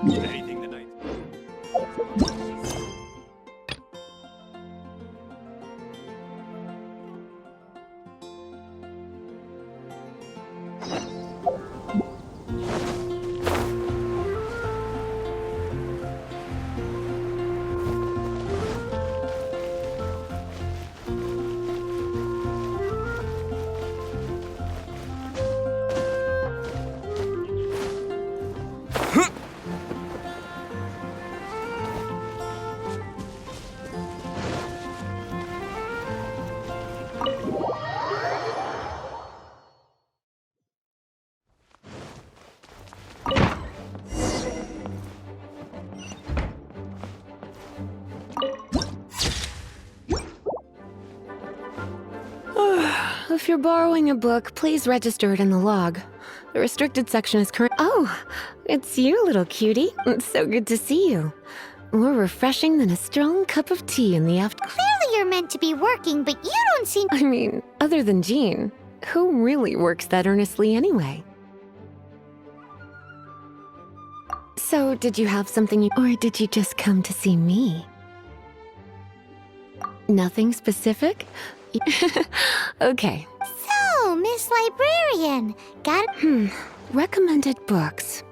Anything that I... If you're borrowing a book, please register it in the log. The restricted section is current. Oh, it's you, little cutie. It's so good to see you. More refreshing than a strong cup of tea in the afternoon. Clearly you're meant to be working, but you don't seem... I mean, other than Jean, who really works that earnestly anyway? So, did you have something you... Or did you just come to see me? Nothing specific? Okay. So, Miss Librarian, got... Recommended books.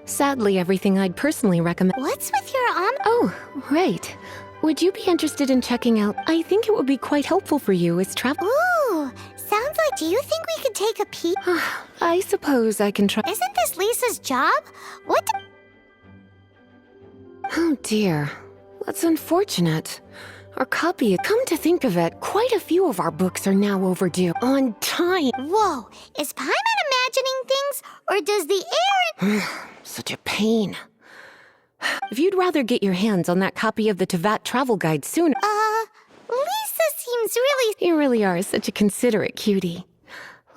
Sadly, everything I'd personally recommend... What's with your Oh, right. Would you be interested in checking out... I think it would be quite helpful for you as travel... Ooh, sounds like... Do you think we could take a peek? I suppose I can try... Isn't this Lisa's job? What the... Oh dear. That's unfortunate. Our copy... Come to think of it, quite a few of our books are now overdue. On time! Whoa, is Paimon imagining things, or does the air... Such a pain. If you'd rather get your hands on that copy of the Teyvat travel guide soon... Lisa seems really... You really are such a considerate cutie.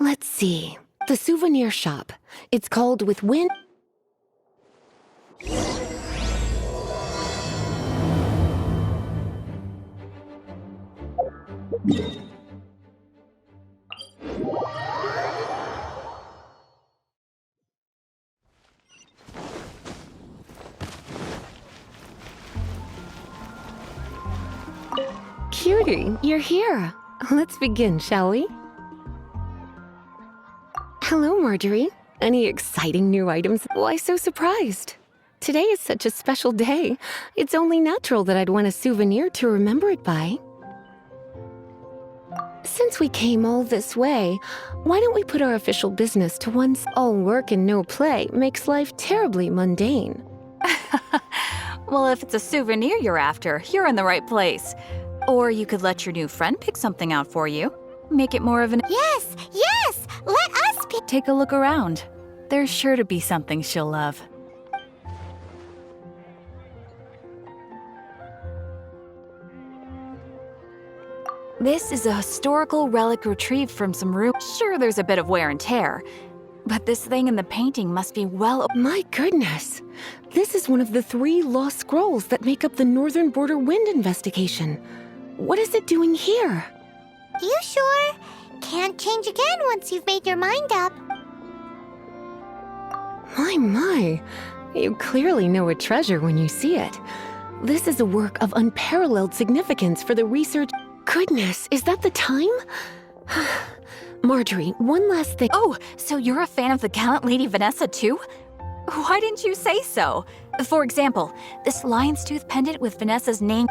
Let's see. The souvenir shop. It's called With Wind... Cutie, you're here. Let's begin, shall we? Hello, Marjorie. Any exciting new items? Why so surprised? Today is such a special day. It's only natural that I'd want a souvenir to remember it by. Since we came all this way, why don't we put our official business to one side? All work and no play makes life terribly mundane. Well, if it's a souvenir you're after, you're in the right place. Or you could let your new friend pick something out for you. Make it more of an... Yes, yes! Let us pick... Take a look around. There's sure to be something she'll love. This is a historical relic retrieved from some room. Sure, there's a bit of wear and tear, but this thing in the painting must be well... My goodness! This is one of the 3 lost scrolls that make up the Northern Border Wind investigation. What is it doing here? You sure? Can't change again once you've made your mind up. My. You clearly know a treasure when you see it. This is a work of unparalleled significance for the research... Goodness, is that the time? Marjorie, one last thing. Oh, so you're a fan of the gallant Lady Vanessa too? Why didn't you say so? For example, this lion's tooth pendant with Vanessa's name...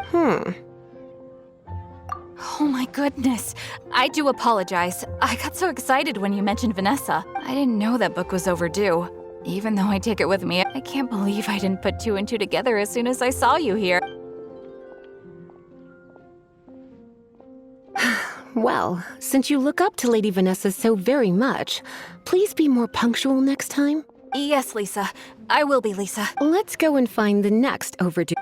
Oh my goodness. I do apologize. I got so excited when you mentioned Vanessa. I didn't know that book was overdue. Even though I take it with me, I can't believe I didn't put 2 and 2 together as soon as I saw you here. Well, since you look up to Lady Vanessa so very much, please be more punctual next time. Yes, Lisa. I will be, Lisa. Let's go and find the next overdue.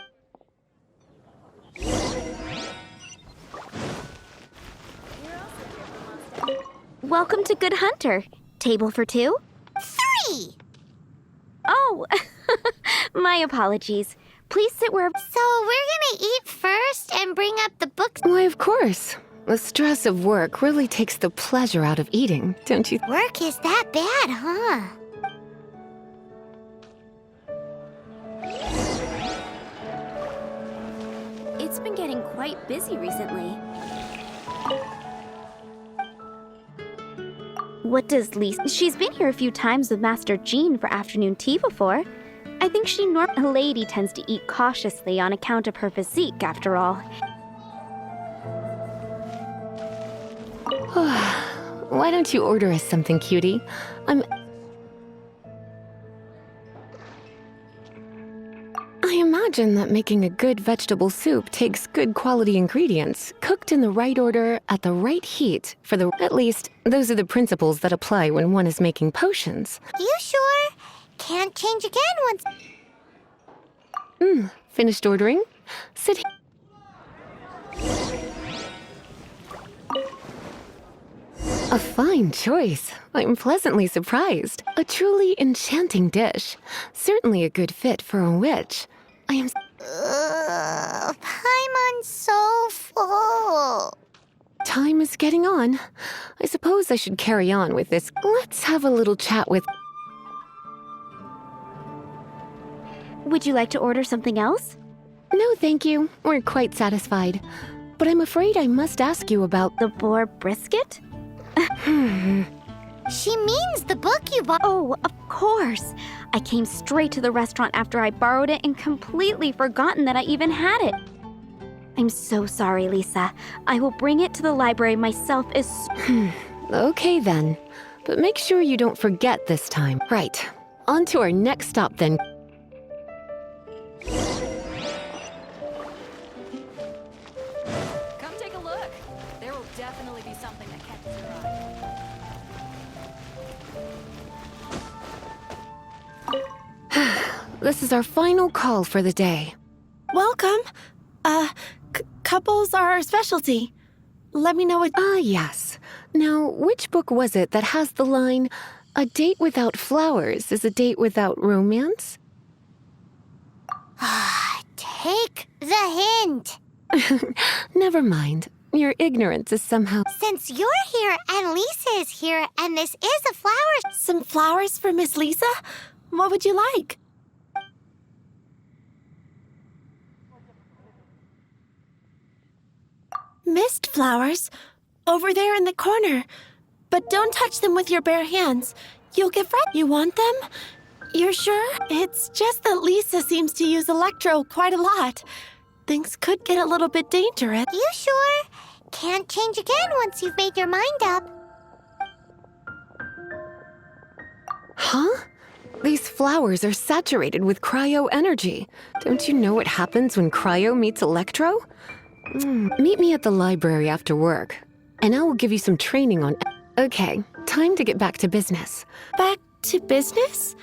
Welcome to Good Hunter. Table for 2? 3! Oh, my apologies. Please sit where... So we're gonna eat first and bring up the books? Why, of course. The stress of work really takes the pleasure out of eating, don't you? Work is that bad, huh? She's been getting quite busy recently. What does Lisa... She's been here a few times with Master Jean for afternoon tea before. I think a lady tends to eat cautiously on account of her physique, after all. Why don't you order us something, cutie? I imagine that making a good vegetable soup takes good quality ingredients, cooked in the right order, at the right heat, at least, those are the principles that apply when one is making potions. You sure? Can't change again once... Finished ordering? Sit here. A fine choice. I'm pleasantly surprised. A truly enchanting dish. Certainly a good fit for a witch. Paimon's so full. Time is getting on. I suppose I should carry on with this. Let's have a little chat with... Would you like to order something else? No, thank you. We're quite satisfied. But I'm afraid I must ask you about... The boar brisket? She means the book you bought. Oh, of course. I came straight to the restaurant after I borrowed it and completely forgotten that I even had it. I'm so sorry, Lisa. I will bring it to the library myself as... Okay then. But make sure you don't forget this time. Right. On to our next stop then. Come take a look. There will definitely be something that catches your eye. This is our final call for the day. Welcome. Couples are our specialty. Let me know what... Ah, yes. Now, which book was it that has the line, "A date without flowers is a date without romance"? Take the hint. Never mind. Your ignorance is somehow... Since you're here and Lisa is here and this is a flower... Some flowers for Miss Lisa? What would you like? Mist flowers. Over there in the corner. But don't touch them with your bare hands. You'll get frightened. You want them? You're sure? It's just that Lisa seems to use electro quite a lot. Things could get a little bit dangerous. You sure? Can't change again once you've made your mind up. Huh? These flowers are saturated with cryo energy. Don't you know what happens when cryo meets electro? Meet me at the library after work, and I will give you some training on... Okay, time to get back to business. Back to business?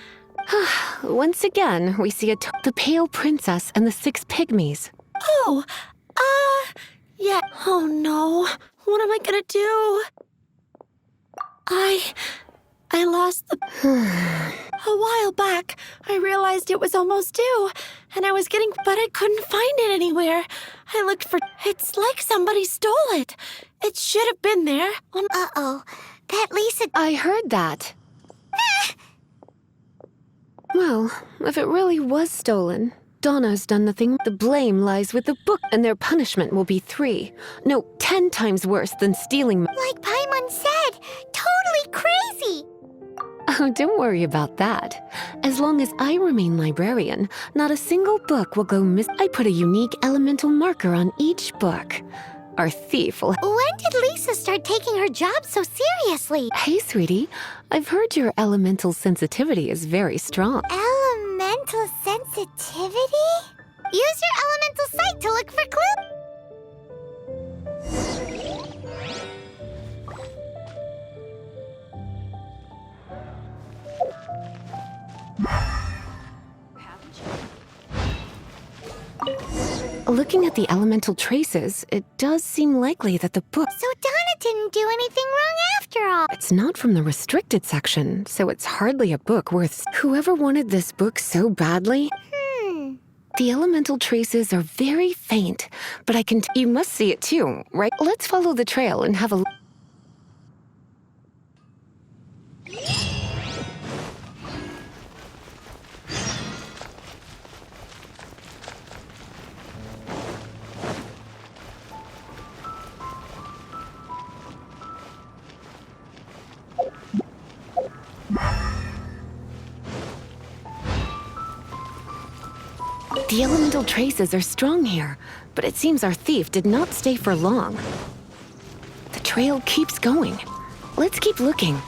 Once again, we see the Pale Princess and the 6 Pygmies. Oh, yeah. Oh no. What am I gonna do? I lost the... A while back, I realized it was almost due, and I was getting... But I couldn't find it anywhere. I looked for... It's like somebody stole it. It should have been there. Uh-oh. That Lisa... I heard that. Well, if it really was stolen, Donna's done nothing. The blame lies with the book, and their punishment will be 3. No, 10 times worse than stealing... Like Paimon said, totally crazy. Oh, don't worry about that. As long as I remain librarian, not a single book will go miss. I put a unique elemental marker on each book. Our thief will... When did Lisa start taking her job so seriously? Hey, sweetie. I've heard your elemental sensitivity is very strong. Elemental sensitivity? Use your elemental sight to look for clues. Looking at the elemental traces, it does seem likely that the book... So Donna didn't do anything wrong after all. It's not from the restricted section, so it's hardly a book worth... Whoever wanted this book so badly... The elemental traces are very faint, but I can... You must see it too, right? Let's follow the trail and have a... The elemental traces are strong here, but it seems our thief did not stay for long. The trail keeps going. Let's keep looking.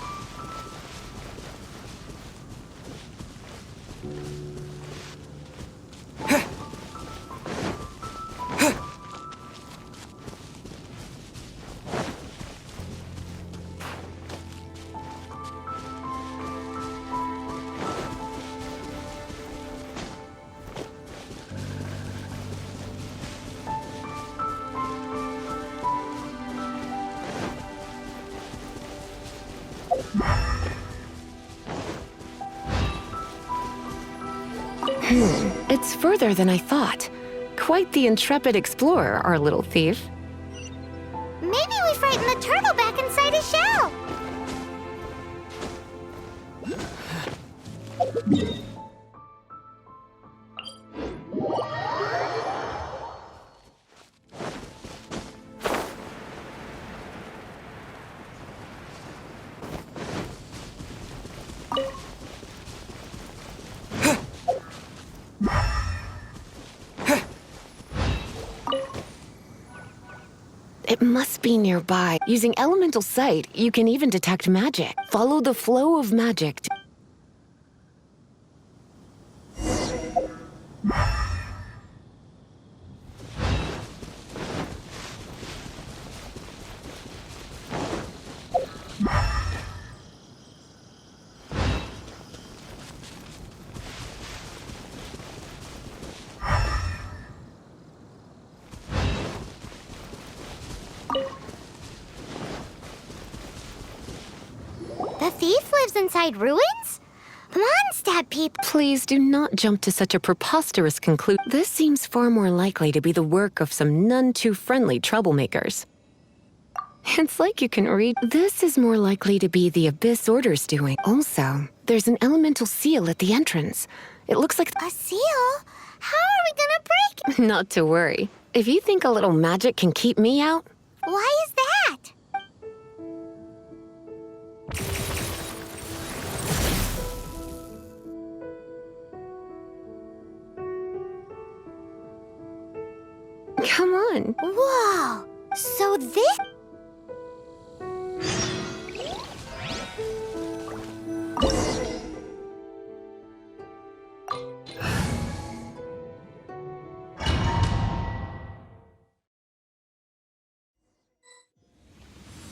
It's further than I thought. Quite the intrepid explorer, our little thief. Maybe we frightened the turtle back inside his shell. It must be nearby. Using elemental sight, you can even detect magic. Follow the flow of magic. The thief lives inside ruins? Mondstadt people. Please do not jump to such a preposterous conclusion. This seems far more likely to be the work of some none too friendly troublemakers. It's like you can read. This is more likely to be the Abyss Order's doing. Also, there's an elemental seal at the entrance. It looks like... A seal? How are we gonna break it? Not to worry. If you think a little magic can keep me out... Why is that? Come on. Whoa! So this...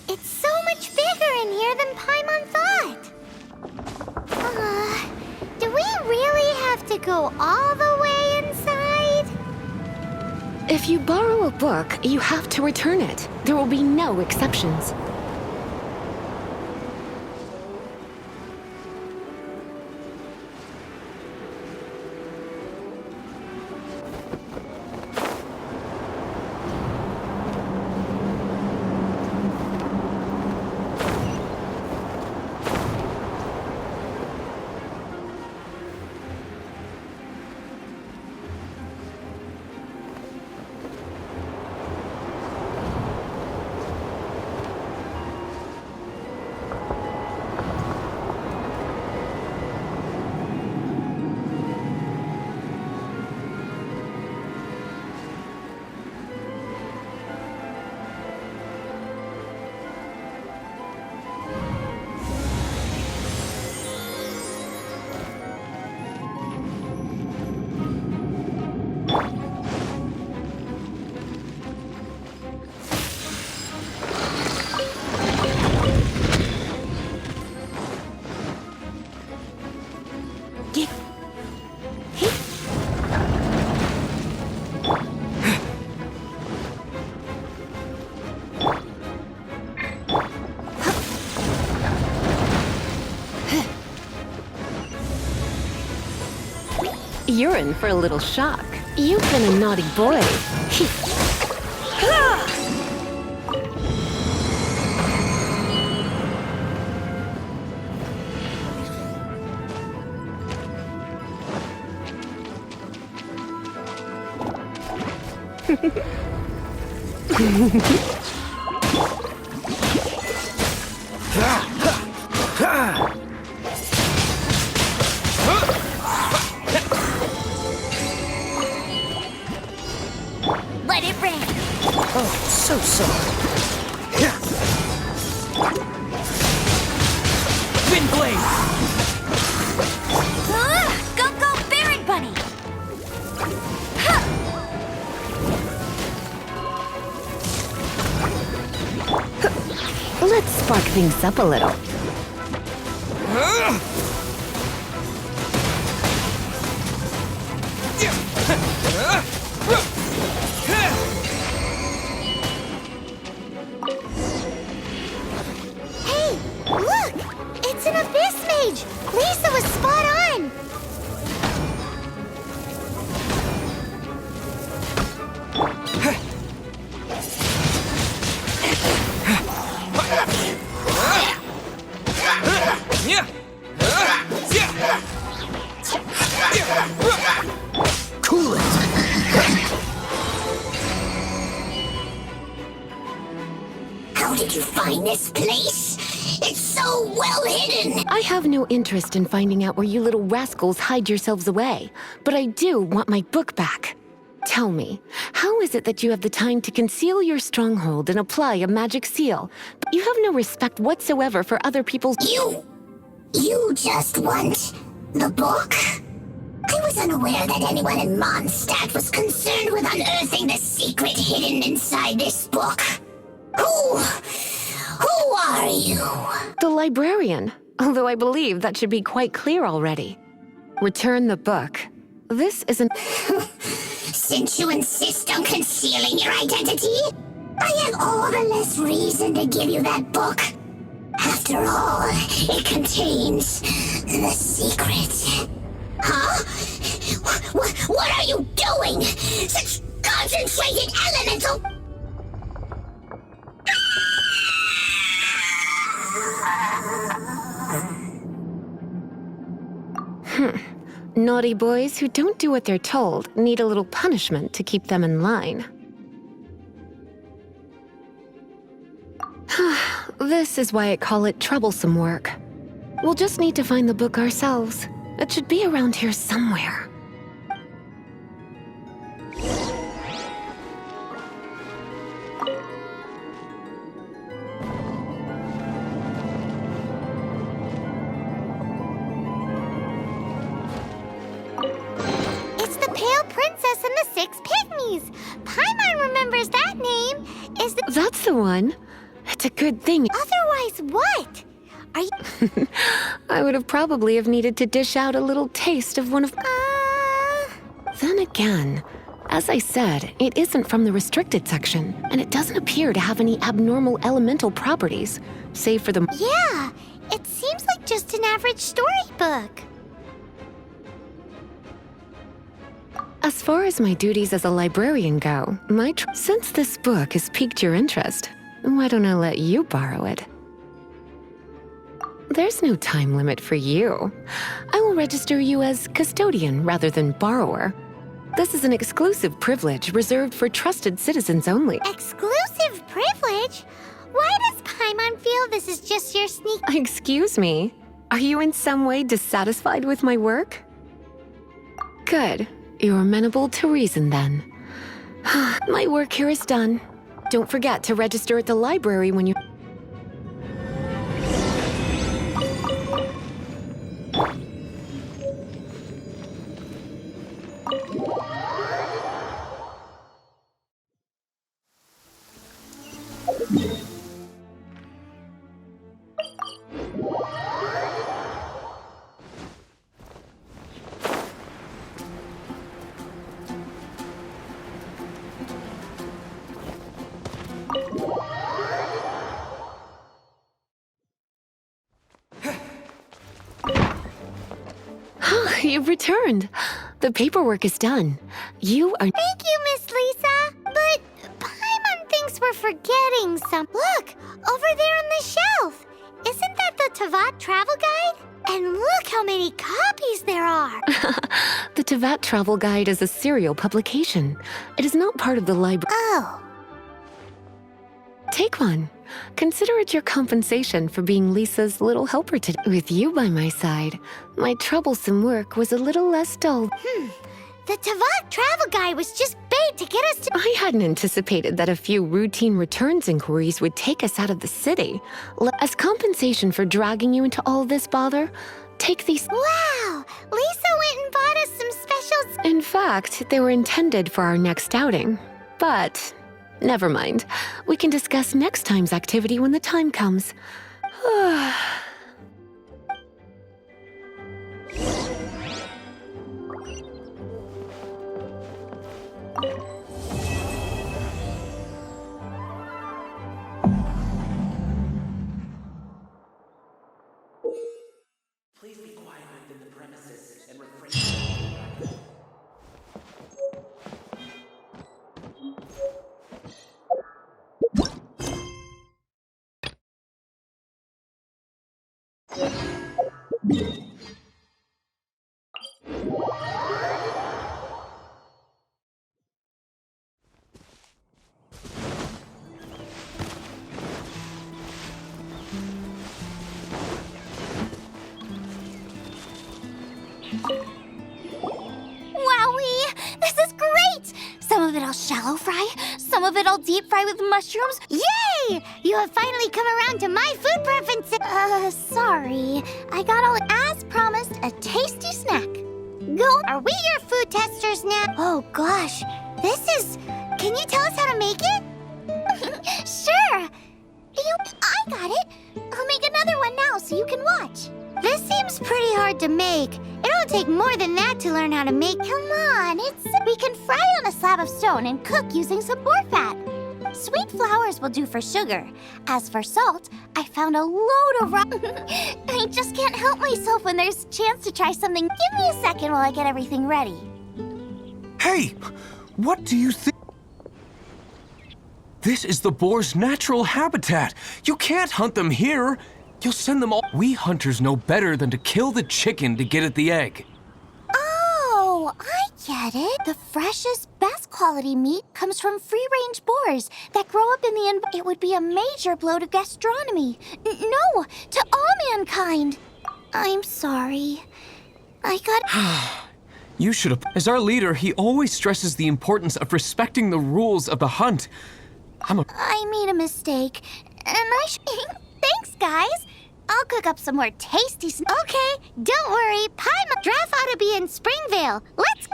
It's so much bigger in here than Paimon thought. Do we really have to go all the way inside? If you borrow a book, you have to return it. There will be no exceptions. You're in for a little shock. You've been a naughty boy. so. Wind blade. Go, go, Baron Bunny! Let's spark things up a little. Hey, look! It's an Abyss Mage! Lisa was spot on! Cool it. How did you find this place? It's so well hidden! I have no interest in finding out where you little rascals hide yourselves away, but I do want my book back. Tell me, how is it that you have the time to conceal your stronghold and apply a magic seal, but you have no respect whatsoever for other people's— You just want the book? I was unaware that anyone in Mondstadt was concerned with unearthing the secret hidden inside this book. Who are you? The librarian, although I believe that should be quite clear already. Return the book. This isn't— Since you insist on concealing your identity, I have all the less reason to give you that book. After all, it contains the secret. Huh? What are you doing? Such concentrated elemental... Naughty boys who don't do what they're told need a little punishment to keep them in line. This is why I call it troublesome work. We'll just need to find the book ourselves. It should be around here somewhere. It's the Pale Princess and the Six Pygmies! Paimon remembers that name! That's the one. It's a good thing. Otherwise, what? Are you... I would have probably have needed to dish out a little taste of one of— Then again, as I said, it isn't from the restricted section, and it doesn't appear to have any abnormal elemental properties, save for the— Yeah, it seems like just an average storybook. As far as my duties as a librarian go, since this book has piqued your interest, why don't I let you borrow it? There's no time limit for you. I will register you as custodian rather than borrower. This is an exclusive privilege reserved for trusted citizens only. Exclusive privilege? Why does Paimon feel this is just your sneak... Excuse me? Are you in some way dissatisfied with my work? Good. You're amenable to reason then. My work here is done. Don't forget to register at the library when you... You've returned. The paperwork is done. You are— Thank you, Miss Lisa. But Paimon thinks we're forgetting some... Look, over there on the shelf. Isn't that the Tavat travel guide? And look how many copies there are. The Tavat Travel Guide is a serial publication. It is not part of the library. Oh. Take one. Consider it your compensation for being Lisa's little helper today. With you by my side, my troublesome work was a little less dull. The Tavat travel guide was just bait to get us to— I hadn't anticipated that a few routine returns inquiries would take us out of the city. As compensation for dragging you into all this bother, take these— Wow! Lisa went and bought us some specials. In fact, they were intended for our next outing. But never mind. We can discuss next time's activity when the time comes. Please be quiet within the premises and refrain. Wowee! This is great! Some of it I'll shallow fry, some of it I'll deep fry with mushrooms. Yay! You have finally come around to my food preferences. Sorry. I got all— As promised, a tasty snack. Go— Are we your food testers now? Oh gosh, this is— Can you tell us how to make it? Sure. I got it. I'll make another one now so you can watch. This seems pretty hard to make. It'll take more than that to learn how to make— Come on, we can fry on a slab of stone and cook using some boar fat. Sweet flours will do for sugar. As for salt, I found a load of I just can't help myself when there's a chance to try something. Give me a second while I get everything ready. Hey! What do you think? This is the boar's natural habitat. You can't hunt them here. You'll send them all— We hunters know better than to kill the chicken to get at the egg. Oh, I get it. The freshest, best quality meat comes from free-range boars that grow up in the It would be a major blow to gastronomy. No, to all mankind. I'm sorry. I got— You should have— As our leader, he always stresses the importance of respecting the rules of the hunt. I made a mistake, and I Thanks, guys. I'll cook up some more tasty Okay, don't worry. Draft ought to be in Springvale. Let's—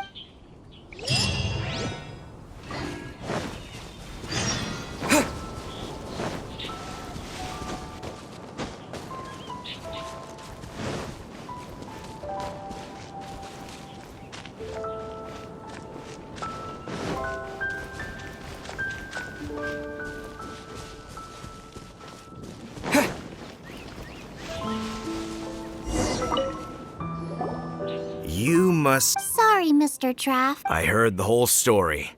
You must— Sorry, Mr. Draft. I heard the whole story.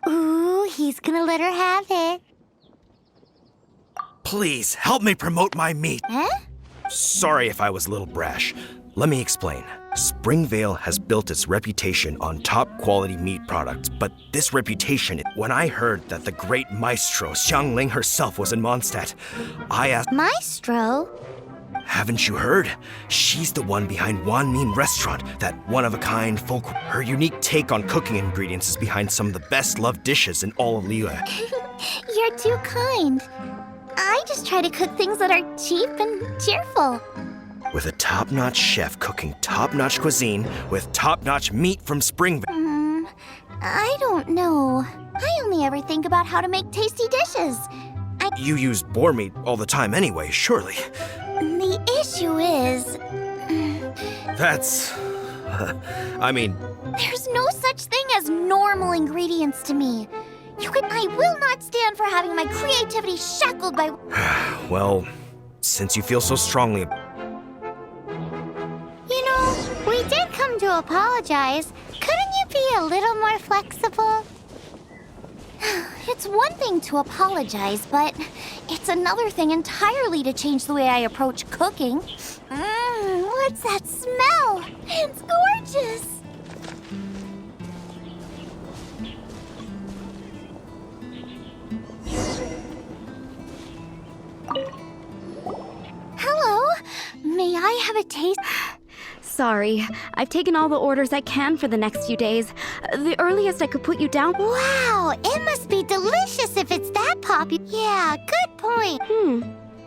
Ooh, he's gonna let her have it. Please, help me promote my meat. Huh? Sorry if I was a little brash. Let me explain. Springvale has built its reputation on top-quality meat products, but this reputation— When I heard that the great maestro Xiangling herself was in Mondstadt, I asked— Maestro? Haven't you heard? She's the one behind Wanmin Restaurant, that one-of-a-kind folk. Her unique take on cooking ingredients is behind some of the best-loved dishes in all of Liyue. You're too kind. I just try to cook things that are cheap and cheerful. With a top-notch chef cooking top-notch cuisine with top-notch meat from Springvale. I don't know. I only ever think about how to make tasty dishes. You use boar meat all the time anyway, surely. The issue is— That's— I mean— There's no such thing as normal ingredients to me. I will not stand for having my creativity shackled by— Well, since you feel so strongly— You know, we did come to apologize. Couldn't you be a little more flexible? It's one thing to apologize, but it's another thing entirely to change the way I approach cooking. What's that smell? It's gorgeous! Hello, may I have a taste? Sorry. I've taken all the orders I can for the next few days. The earliest I could put you down. Wow, it must be delicious if it's that popular. Yeah, good point.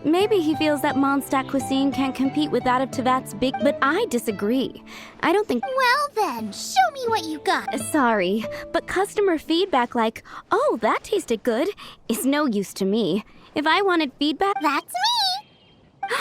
Maybe he feels that Mondstadt cuisine can't compete with that of Tevat's big, but I disagree. I don't think. Well then, show me what you got. Sorry, but customer feedback like, oh, that tasted good, is no use to me. If I wanted feedback, That's me.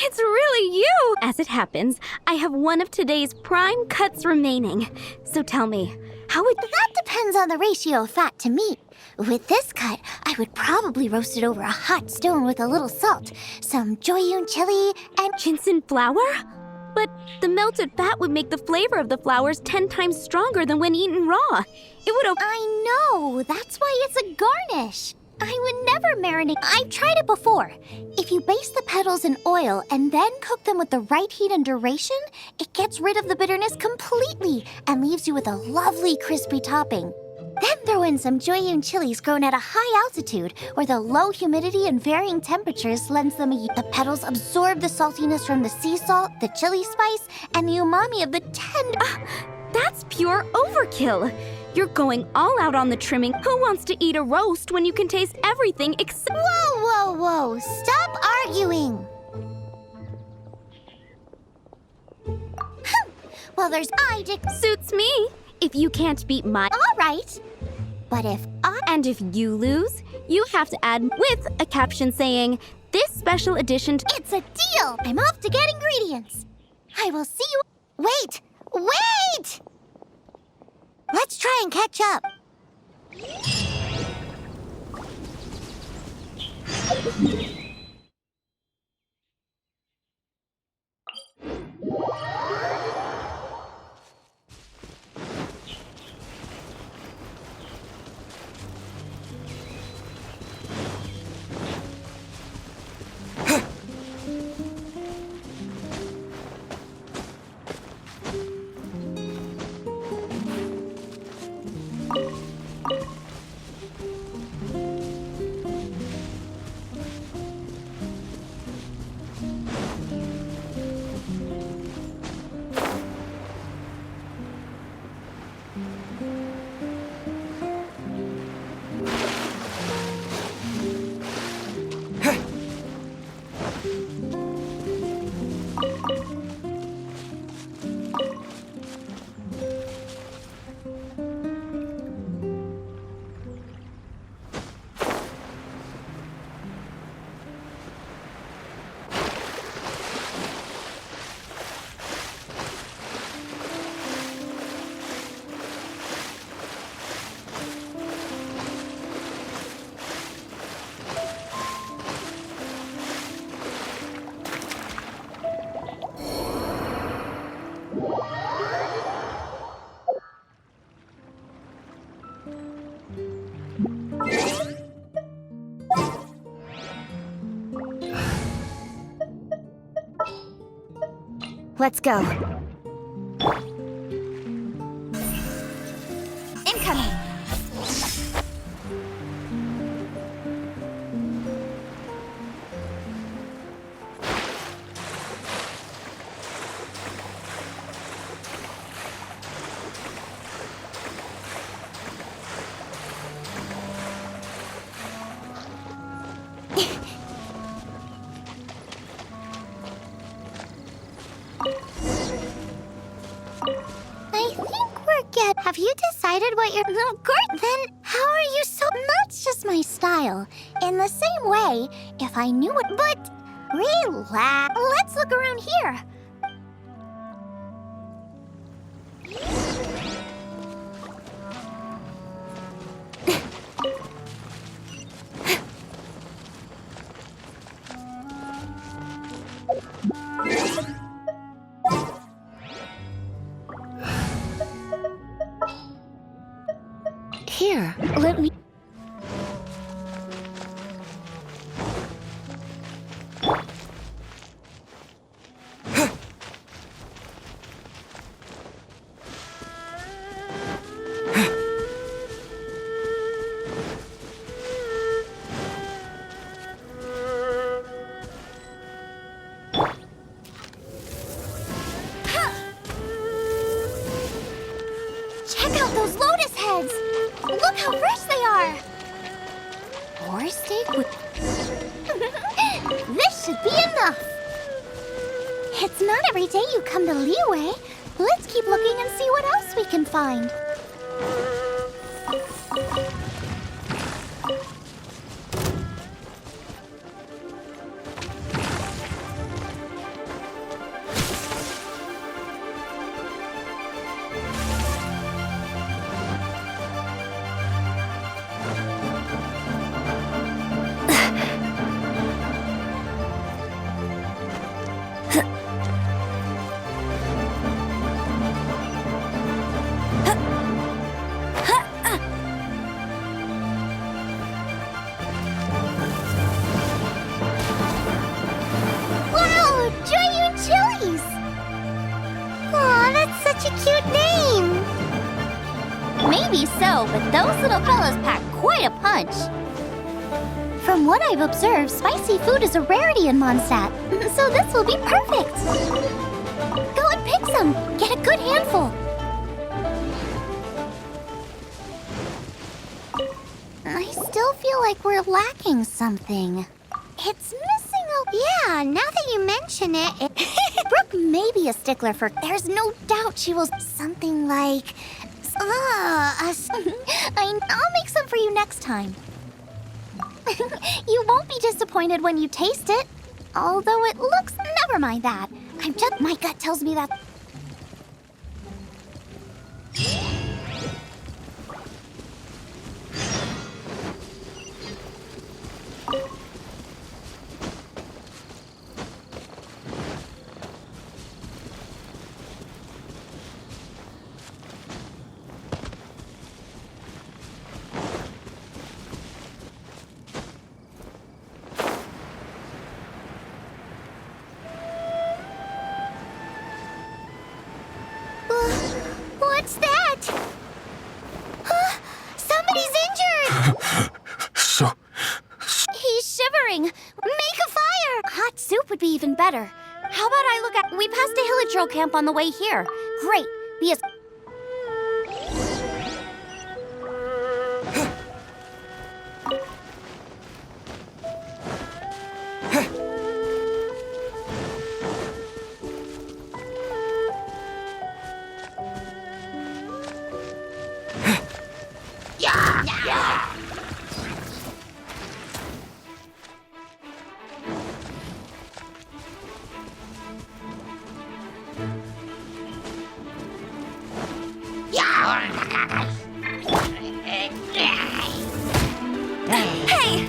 it's really you! As it happens, I have one of today's prime cuts remaining. So tell me, how would... That depends on the ratio of fat to meat. With this cut, I would probably roast it over a hot stone with a little salt, some Joyun chili, and... Ginseng flour? But the melted fat would make the flavor of the flowers 10 times stronger than when eaten raw. It would... I know, that's why it's a garnish. I would never marinate. I've tried it before. If you baste the petals in oil and then cook them with the right heat and duration, it gets rid of the bitterness completely and leaves you with a lovely crispy topping. Then throw in some Joyun chilies grown at a high altitude where the low humidity and varying temperatures lends them a heat. The petals absorb the saltiness from the sea salt, the chili spice, and the umami of the tender... That's pure overkill. You're going all out on the trimming. Who wants to eat a roast when you can taste everything except... Whoa, whoa, whoa! Stop arguing! Well, there's Suits me. If you can't beat my... All right. But if I... And if you lose, you have to add with a caption saying, this special edition... It's a deal! I'm off to get ingredients. I will see you... Wait! Wait! Let's try and catch up. Let's go. Incoming. Have you decided what you're... Then how are you so... That's just my style. In the same way, if I knew it... But relax. Let's look around here. Here, let me... Check out those lotus heads! Look how fresh they are! Or steak with... This should be enough! It's not every day you come to Liyue. Let's keep looking and see what else we can find. Maybe so, but those little fellas pack quite a punch. From what I've observed, spicy food is a rarity in Mondstadt, so this will be perfect. Go and pick some. Get a good handful. I still feel like we're lacking something. It's missing a... Yeah, now that you mention it... Brooke may be a stickler for... There's no doubt she will... Something like... I'll make some for you next time. You won't be disappointed when you taste it. Although it looks... Never mind that. My gut tells me that... What's that? Somebody's injured! He's shivering! Make a fire! Hot soup would be even better. How about I look at... We passed a Hilichurl camp on the way here. Great. Be as... Hey!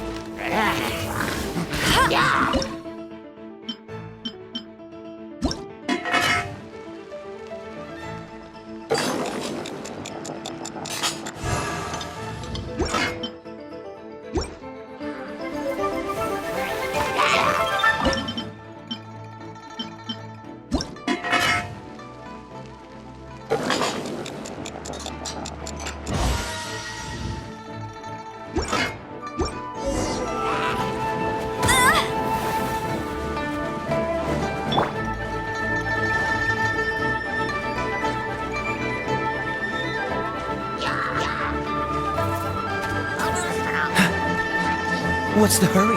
What's the hurry?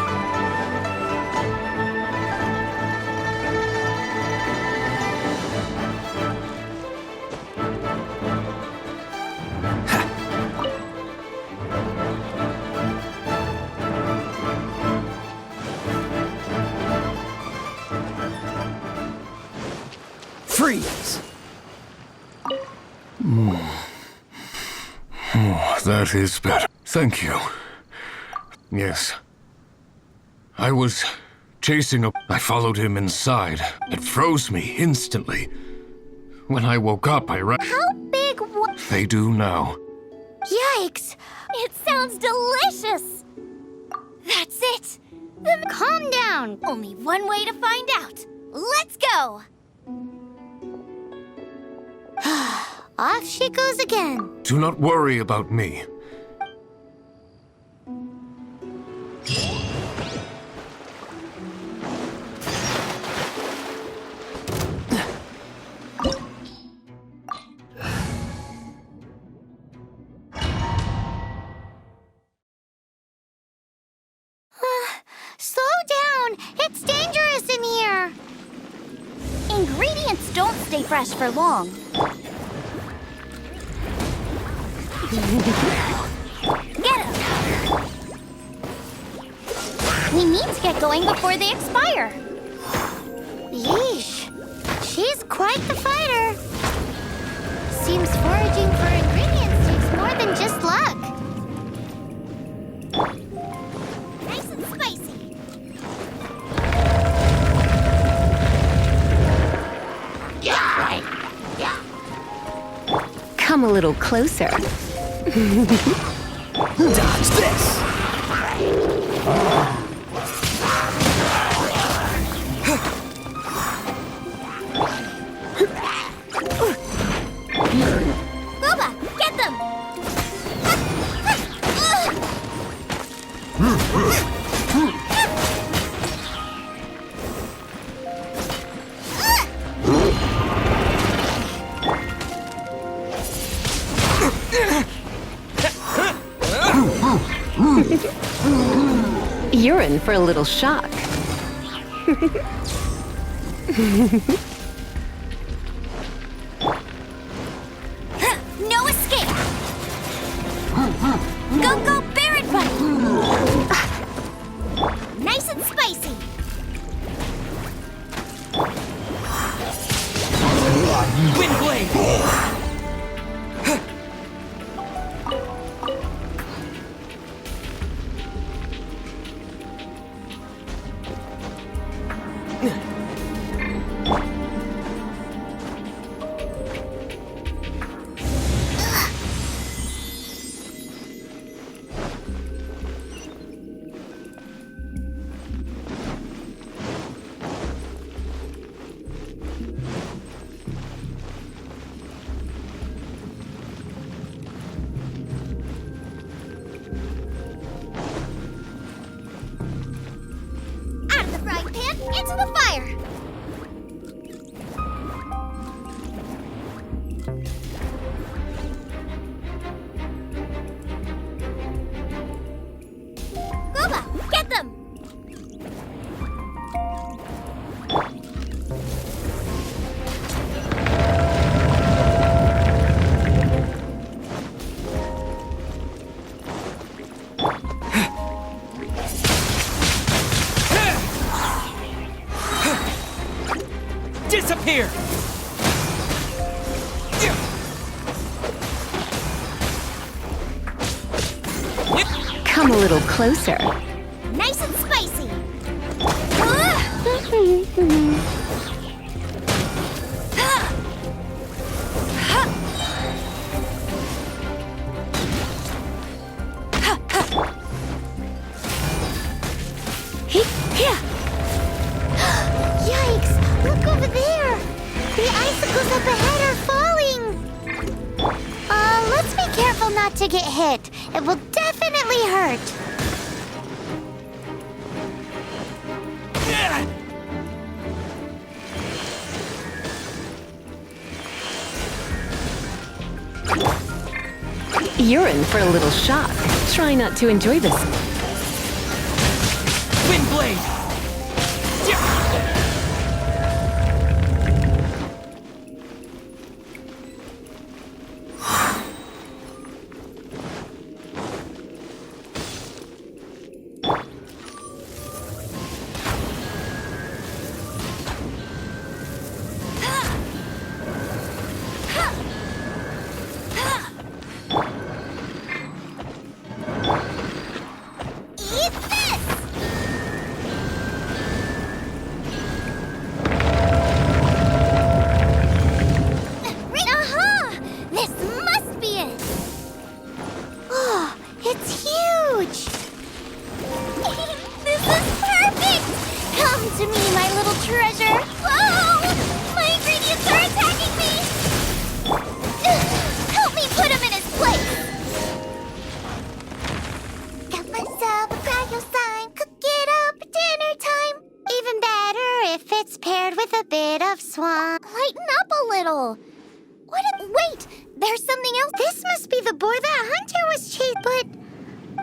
Freeze! Oh, that is better. Thank you. Yes. I was chasing a... I followed him inside. It froze me instantly. When I woke up, I ran... How big was... They do now. Yikes! It sounds delicious! That's it! Then calm down! Only one way to find out! Let's go! Off she goes again. Do not worry about me. stay fresh for long. Get him! We need to get going before they expire. Yeesh. She's quite the fighter. Seems foraging for ingredients takes more than just luck. Nice and spicy. Come a little closer. Dodge this! Boba, get them! You're in for a little shock. No escape! Go, go, Barret Bunny! Nice and spicy! Wind blade! Out of the frying pan, into the fire! Boba, get them! Disappear! Come a little closer. Nice and spicy! Yikes! Look over there! The icicles up ahead are falling! Let's be careful not to get hit. It will definitely hurt. You're in for a little shock. Try not to enjoy this. Wind blade! Eat this! Aha! This must be it! Oh, it's huge! This is perfect! Come to me, my little treasure! Oh! My ingredients are attacking me! Help me put him in his place! Got myself a cryo slime, cook it up at dinner time. Even better if it's paired with a bit of swan. Lighten up a little. Wait, there's something else. This must be the boar that Hunter was chasing. But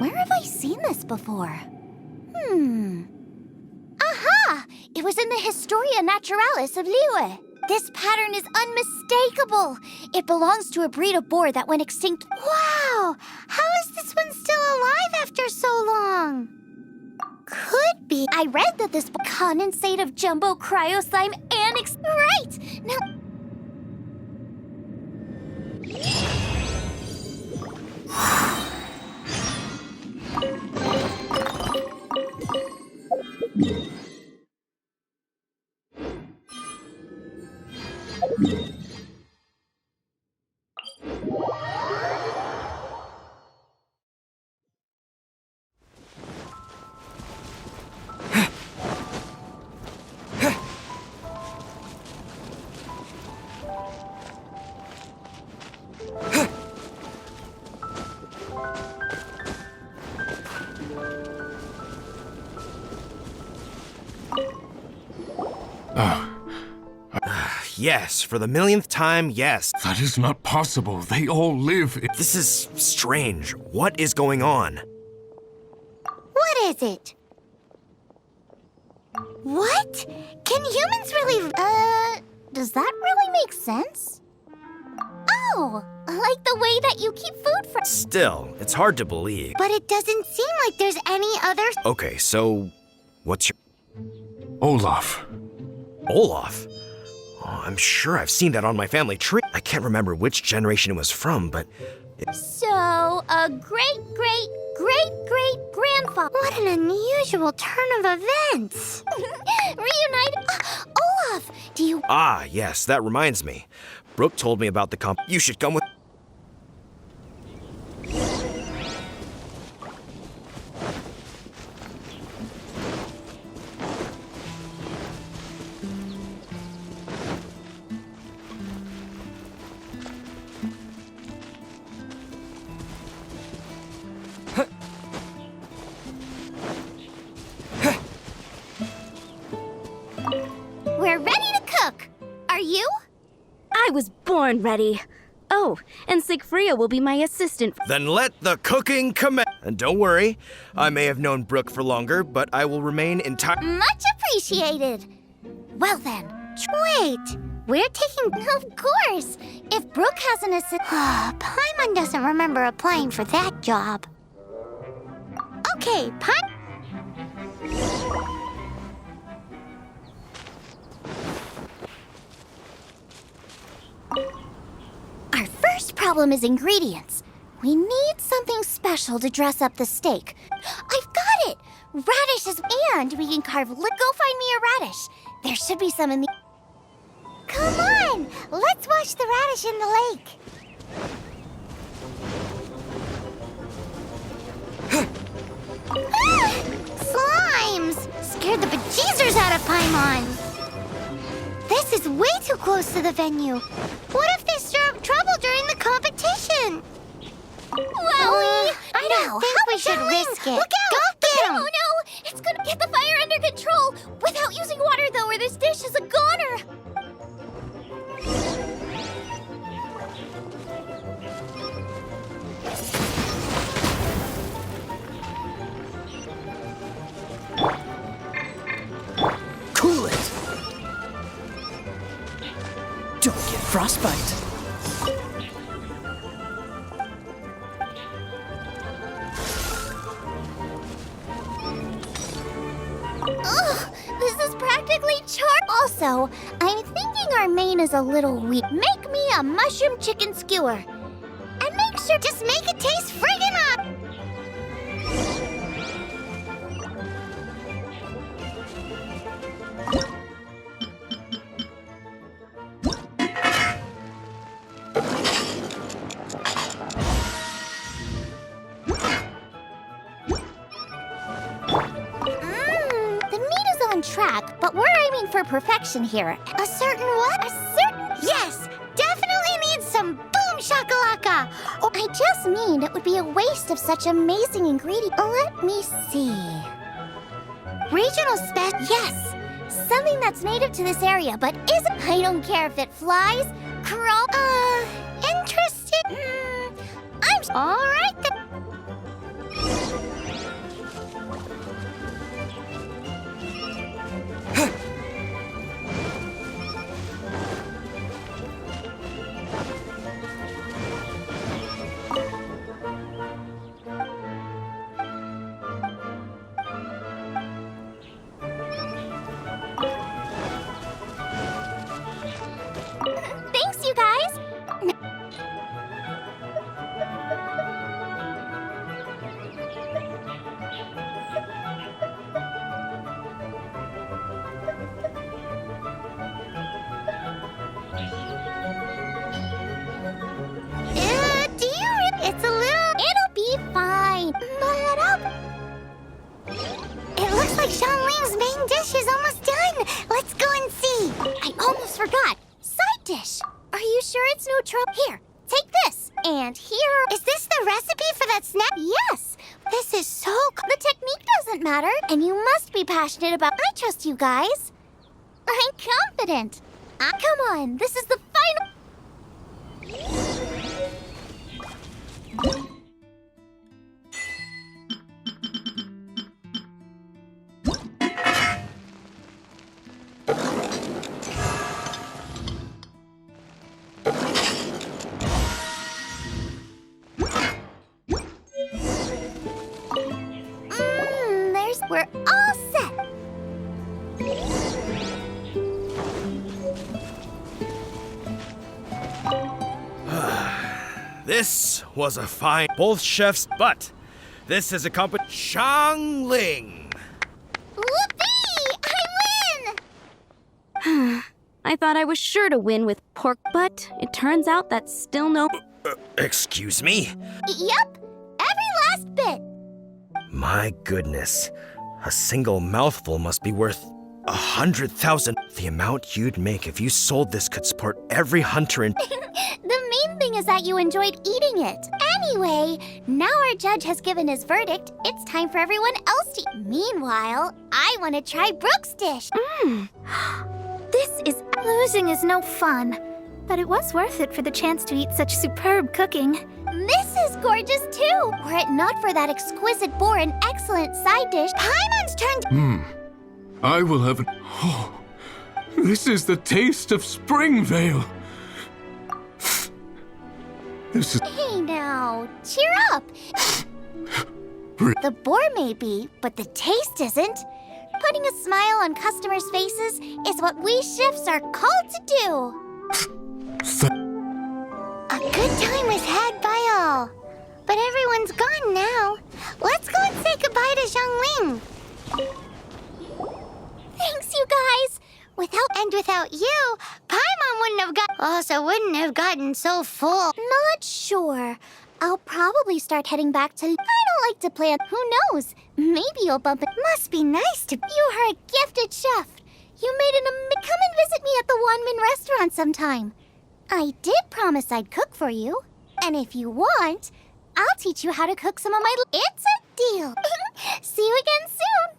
where have I seen this before? Aha! It was in the Historia Naturalis of Liyue. This pattern is unmistakable. It belongs to a breed of boar that went extinct. Wow! How is this one still alive after so long? Could be. I read that this condensate of jumbo cryo slime and right! Now... Yes, for the millionth time, yes. That is not possible. They all live in... This is strange. What is going on? What is it? What? Can humans really... does that really make sense? Oh, like the way that you keep food for... Still, it's hard to believe. But it doesn't seem like there's any other... Okay, so what's your... Olaf. Olaf? Oh, I'm sure I've seen that on my family tree. I can't remember which generation it was from, but... So, a great-great-great-great-grandfather. What an unusual turn of events. Reunited... Olaf, do you... Ah, yes, that reminds me. Brooke told me about the You should come with... We're ready to cook. Are you? I was born ready. Oh, and Sigfria will be my assistant. Then let the cooking commence. And don't worry, I may have known Brooke for longer, but I will remain entire... Much appreciated. Well then, wait. We're taking... Of course. If Brooke has an assistant... Paimon doesn't remember applying for that job. Okay, Our first problem is ingredients. We need something special to dress up the steak. I've got it! Radishes, and we can carve... Go find me a radish. There should be some in the... Come on! Let's wash the radish in the lake. Slimes! Scared the bejeezers out of Paimon. This is way too close to the venue. What if they stir up trouble during the competition? Wowie! I don't think we should risk it. Look out! Go get him! Oh no! It's gonna get the fire under control! Without using water though, or this dish is a goner! Cool it! Don't get frostbite. Ugh, this is practically Also, I'm thinking our main is a little weak. Make me a mushroom chicken skewer. And make sure, just make it taste friggin' up! Track, but we're aiming for perfection here. A certain what? Yes! Definitely needs some boom shakalaka! Oh, I just mean it would be a waste of such amazing ingredients. Let me see. Regional yes! Something that's native to this area, but isn't... I don't care if it flies, crawls... interested? I'm... Alright then. And here... Is this the recipe for that snack? Yes! This is so cool. The technique doesn't matter, and you must be passionate about... I trust you guys. I'm confident. Come on, this is the final... We're all set. This was a fine... Both chefs, but this is a company... Xiangling! Whoopee! I win! I thought I was sure to win with pork, but it turns out that's still no... Excuse me? Yep, every last bit. My goodness. A single mouthful must be worth 100,000. The amount you'd make if you sold this could support every hunter in... The main thing is that you enjoyed eating it. Anyway, now our judge has given his verdict. It's time for everyone else to... Meanwhile, I want to try Brooke's dish. This is... Losing is no fun, but it was worth it for the chance to eat such superb cooking. This is gorgeous too! Were it not for that exquisite boar and excellent side dish, Paimon's turned... I will have it. Oh, this is the taste of Springvale. This is... Hey now, cheer up! The boar may be, but the taste isn't. Putting a smile on customers' faces is what we chefs are called to do. A good time was had by all, but everyone's gone now. Let's go and say goodbye to Xiangling. Thanks, you guys. Without you, Paimon wouldn't have gotten so full. Not sure. I'll probably start heading back to... I don't like to plan. Who knows? Maybe you'll bump it. Must be nice to... You are a gifted chef. You made Come and visit me at the Wanmin restaurant sometime. I did promise I'd cook for you. And if you want, I'll teach you how to cook some of my... It's a deal. See you again soon.